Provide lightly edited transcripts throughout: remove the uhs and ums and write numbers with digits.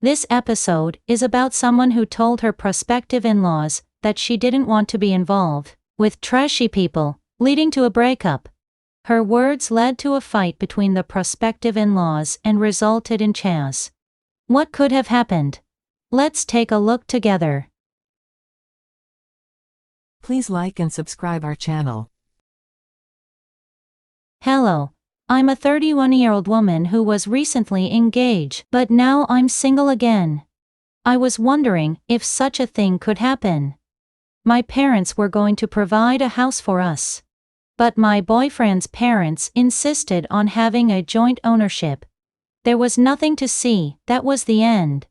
This episode is about someone who told her prospective in-laws that she didn't want to be involved with trashy people, leading to a breakup. Her words led to a fight between the prospective in-laws and resulted in chaos. What could have happened? Let's take a look together. Please like and subscribe our channel. Hello. I'm a 31-year-old woman who was recently engaged, but now I'm single again. I was wondering if such a thing could happen. My parents were going to provide a house for us. But my boyfriend's parents insisted on having a joint ownership. There was nothing to see, that was the end.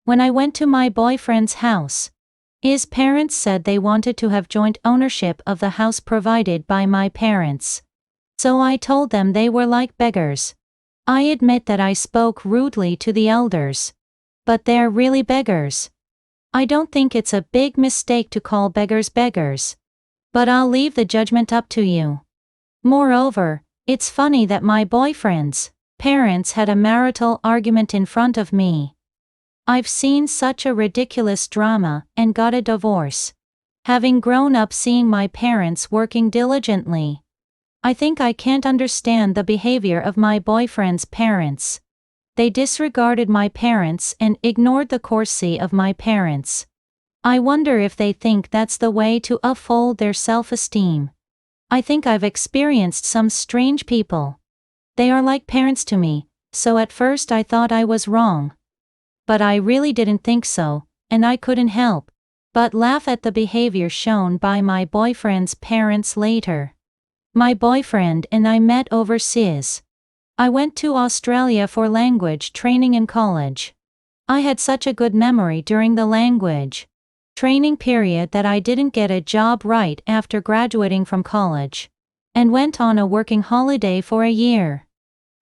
When I went to my boyfriend's house, his parents said they wanted to have joint ownership of the house provided by my parents. So I told them they were like beggars. I admit that I spoke rudely to the elders. But they're really beggars. I don't think it's a big mistake to call beggars beggars. But I'll leave the judgment up to you. Moreover, it's funny that my boyfriend's parents had a marital argument in front of me. I've seen such a ridiculous drama and got a divorce. Having grown up seeing my parents working diligently, I think I can't understand the behavior of my boyfriend's parents. They disregarded my parents and ignored the courtesy of my parents. I wonder if they think that's the way to uphold their self-esteem. I think I've experienced some strange people. They are like parents to me, so at first I thought I was wrong. But I really didn't think so, and I couldn't help but laugh at the behavior shown by my boyfriend's parents later. My boyfriend and I met overseas. I went to Australia for language training in college. I had such a good memory during the language training period that I didn't get a job right after graduating from college, and went on a working holiday for a year.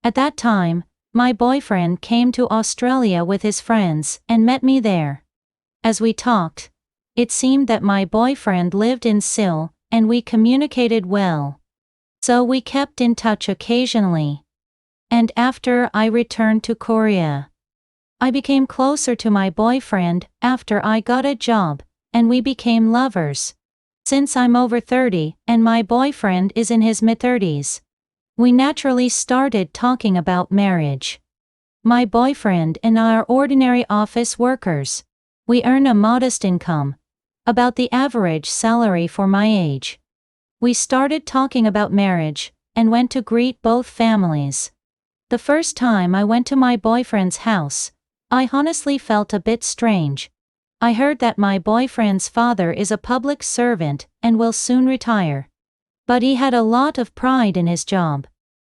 At that time, my boyfriend came to Australia with his friends and met me there. As we talked, it seemed that my boyfriend lived in Seoul, and we communicated well. So we kept in touch occasionally. And after I returned to Korea, I became closer to my boyfriend after I got a job, and we became lovers. Since I'm over 30 and my boyfriend is in his mid-30s, we naturally started talking about marriage. My boyfriend and I are ordinary office workers. We earn a modest income, about the average salary for my age. We started talking about marriage and went to greet both families. The first time I went to my boyfriend's house, I honestly felt a bit strange. I heard that my boyfriend's father is a public servant and will soon retire. But he had a lot of pride in his job.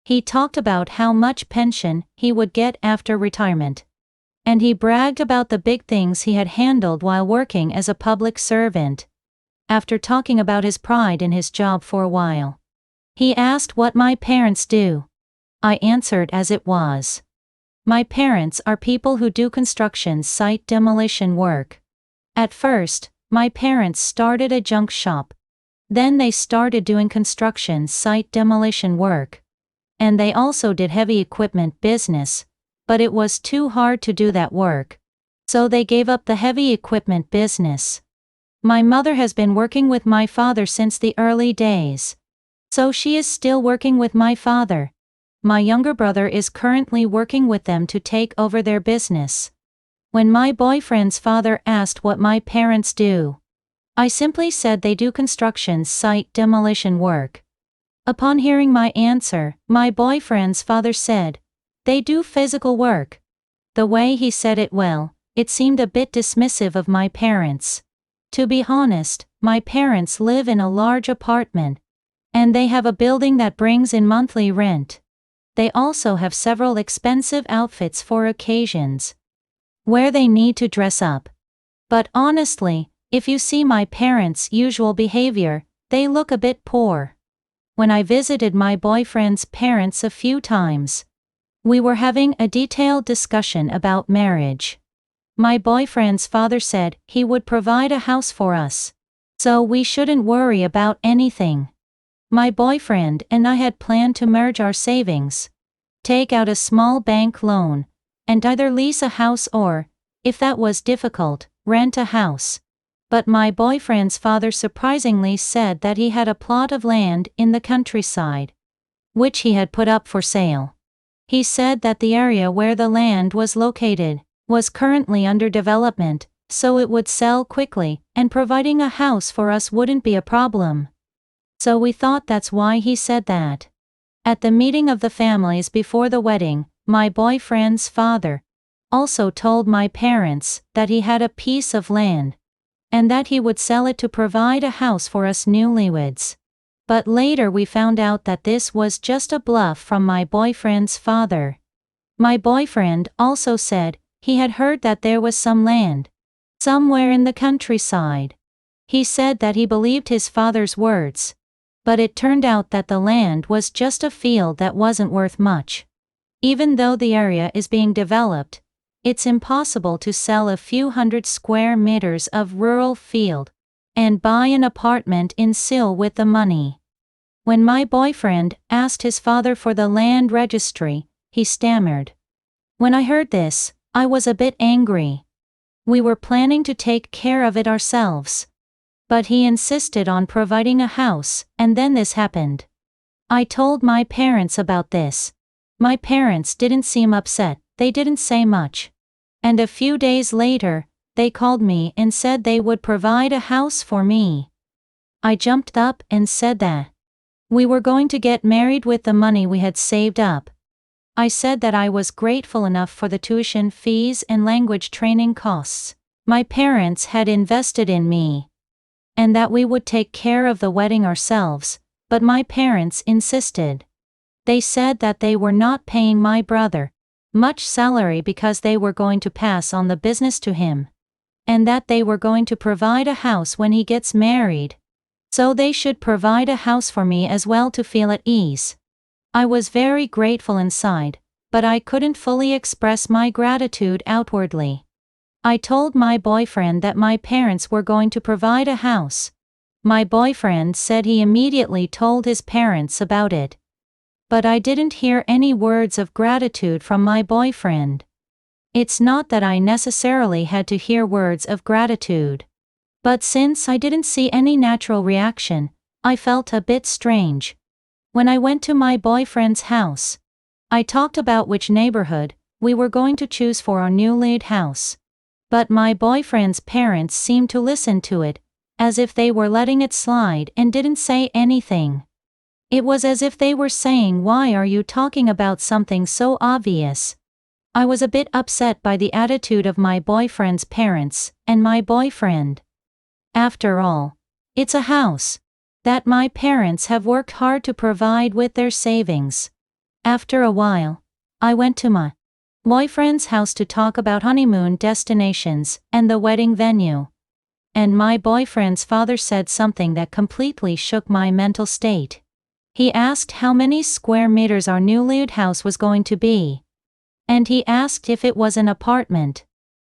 He talked about how much pension he would get after retirement. And he bragged about the big things he had handled while working as a public servant. After talking about his pride in his job for a while, he asked what my parents do. I answered as it was. My parents are people who do construction site demolition work. At first, my parents started a junk shop. Then they started doing construction site demolition work. And they also did heavy equipment business, but it was too hard to do that work. So they gave up the heavy equipment business. My mother has been working with my father since the early days. So she is still working with my father. My younger brother is currently working with them to take over their business. When my boyfriend's father asked what my parents do, I simply said they do construction site demolition work. Upon hearing my answer, my boyfriend's father said, "They do physical work." The way he said it, well, it seemed a bit dismissive of my parents. To be honest, my parents live in a large apartment, and they have a building that brings in monthly rent. They also have several expensive outfits for occasions where they need to dress up. But honestly, if you see my parents' usual behavior, they look a bit poor. When I visited my boyfriend's parents a few times, we were having a detailed discussion about marriage. My boyfriend's father said he would provide a house for us, so we shouldn't worry about anything. My boyfriend and I had planned to merge our savings, take out a small bank loan, and either lease a house or if that was difficult, rent a house. But my boyfriend's father surprisingly said that he had a plot of land in the countryside, which he had put up for sale. He said that the area where the land was located was currently under development, so it would sell quickly, and providing a house for us wouldn't be a problem. So we thought that's why he said that. At the meeting of the families before the wedding, my boyfriend's father also told my parents that he had a piece of land, and that he would sell it to provide a house for us newlyweds. But later we found out that this was just a bluff from my boyfriend's father. My boyfriend also said he had heard that there was some land somewhere in the countryside. He said that he believed his father's words, but it turned out that the land was just a field that wasn't worth much. Even though the area is being developed, it's impossible to sell a few hundred square meters of rural field and buy an apartment in Seoul with the money. When my boyfriend asked his father for the land registry, he stammered. When I heard this, I was a bit angry. We were planning to take care of it ourselves. But he insisted on providing a house, and then this happened. I told my parents about this. My parents didn't seem upset, they didn't say much. And a few days later, they called me and said they would provide a house for me. I jumped up and said that we were going to get married with the money we had saved up. I said that I was grateful enough for the tuition fees and language training costs my parents had invested in me, and that we would take care of the wedding ourselves, but my parents insisted. They said that they were not paying my brother much salary because they were going to pass on the business to him, and that they were going to provide a house when he gets married. So they should provide a house for me as well to feel at ease. I was very grateful inside, but I couldn't fully express my gratitude outwardly. I told my boyfriend that my parents were going to provide a house. My boyfriend said he immediately told his parents about it. But I didn't hear any words of gratitude from my boyfriend. It's not that I necessarily had to hear words of gratitude. But since I didn't see any natural reaction, I felt a bit strange. When I went to my boyfriend's house, I talked about which neighborhood we were going to choose for our new lead house. But my boyfriend's parents seemed to listen to it, as if they were letting it slide and didn't say anything. It was as if they were saying, "Why are you talking about something so obvious?" I was a bit upset by the attitude of my boyfriend's parents and my boyfriend. After all, it's a house that my parents have worked hard to provide with their savings. After a while, I went to my boyfriend's house to talk about honeymoon destinations and the wedding venue. And my boyfriend's father said something that completely shook my mental state. He asked how many square meters our new lead house was going to be. And he asked if it was an apartment.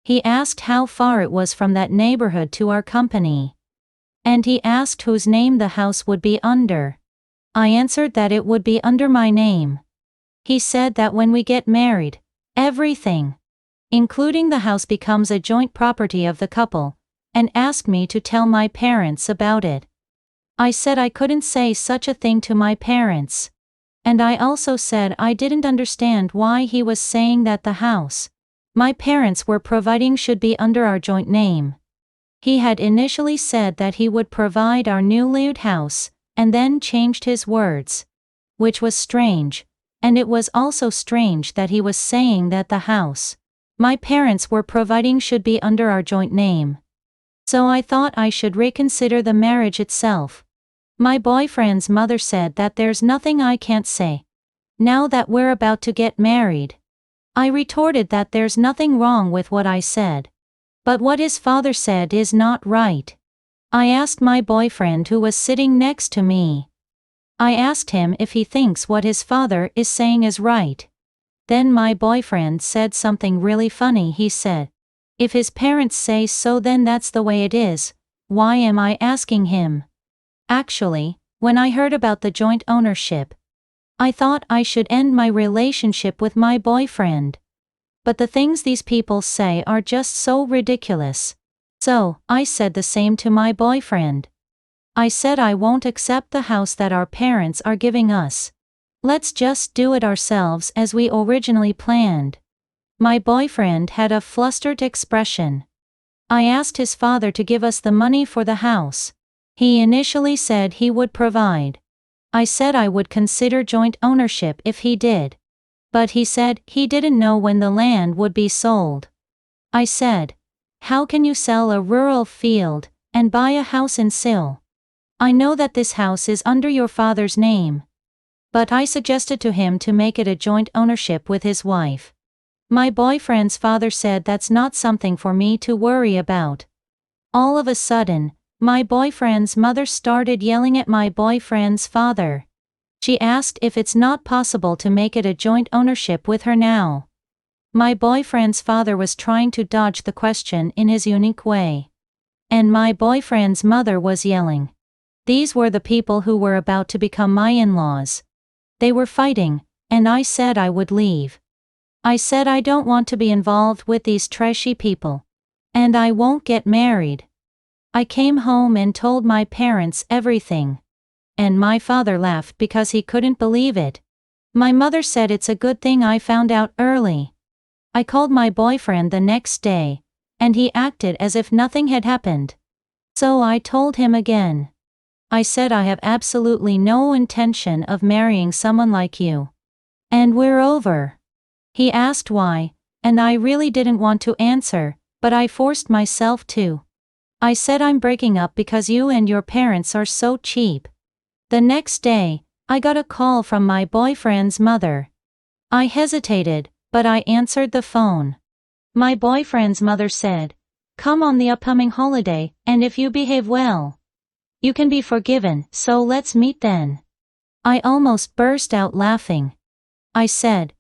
He asked how far it was from that neighborhood to our company. And he asked whose name the house would be under. I answered that it would be under my name. He said that when we get married, everything, including the house, becomes a joint property of the couple, and asked me to tell my parents about it. I said I couldn't say such a thing to my parents. And I also said I didn't understand why he was saying that the house my parents were providing should be under our joint name. He had initially said that he would provide our new lead house, and then changed his words, which was strange, and it was also strange that he was saying that the house my parents were providing should be under our joint name. So I thought I should reconsider the marriage itself. My boyfriend's mother said that there's nothing I can't say now that we're about to get married. I retorted that there's nothing wrong with what I said. But what his father said is not right. I asked my boyfriend, who was sitting next to me. I asked him if he thinks what his father is saying is right. Then my boyfriend said something really funny. He said, "If his parents say so, then that's the way it is. Why am I asking him?" Actually, when I heard about the joint ownership, I thought I should end my relationship with my boyfriend. but the things these people say are just so ridiculous. So, I said the same to my boyfriend. I said I won't accept the house that our parents are giving us. Let's just do it ourselves as we originally planned. My boyfriend had a flustered expression. I asked his father to give us the money for the house. He initially said he would provide. I said I would consider joint ownership if he did. But he said he didn't know when the land would be sold. I said, "How can you sell a rural field and buy a house in Sill? I know that this house is under your father's name." But I suggested to him to make it a joint ownership with his wife. My boyfriend's father said that's not something for me to worry about. All of a sudden, my boyfriend's mother started yelling at my boyfriend's father. She asked if it's not possible to make it a joint ownership with her now. My boyfriend's father was trying to dodge the question in his unique way. And my boyfriend's mother was yelling. These were the people who were about to become my in-laws. They were fighting, and I said I would leave. I said I don't want to be involved with these trashy people. And I won't get married. I came home and told my parents everything. And my father laughed because he couldn't believe it. My mother said it's a good thing I found out early. I called my boyfriend the next day, and he acted as if nothing had happened. So I told him again. I said I have absolutely no intention of marrying someone like you. And we're over. He asked why, and I really didn't want to answer, but I forced myself to. I said I'm breaking up because you and your parents are so cheap. The next day, I got a call from my boyfriend's mother. I hesitated, but I answered the phone. My boyfriend's mother said, "Come on the upcoming holiday, and if you behave well, you can be forgiven, so let's meet then." I almost burst out laughing. I said,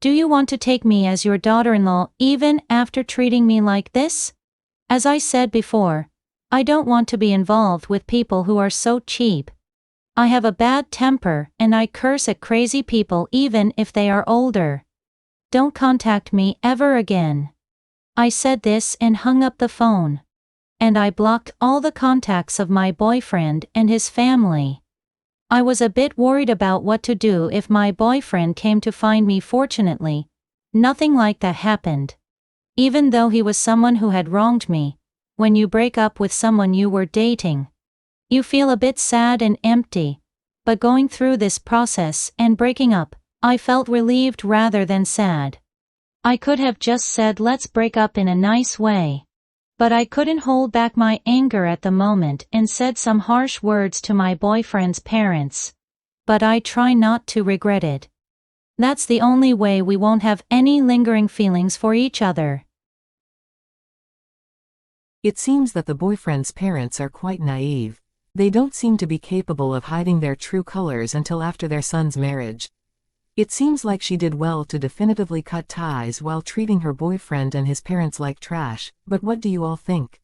"Do you want to take me as your daughter-in-law even after treating me like this?" As I said before, I don't want to be involved with people who are so cheap. I have a bad temper and I curse at crazy people even if they are older. Don't contact me ever again. I said this and hung up the phone. And I blocked all the contacts of my boyfriend and his family. I was a bit worried about what to do if my boyfriend came to find me. Fortunately, nothing like that happened. Even though he was someone who had wronged me, when you break up with someone you were dating, you feel a bit sad and empty. But going through this process and breaking up, I felt relieved rather than sad. I could have just said let's break up in a nice way. But I couldn't hold back my anger at the moment and said some harsh words to my boyfriend's parents. But I try not to regret it. That's the only way we won't have any lingering feelings for each other. It seems that the boyfriend's parents are quite naive. They don't seem to be capable of hiding their true colors until after their son's marriage. It seems like she did well to definitively cut ties while treating her boyfriend and his parents like trash, but what do you all think?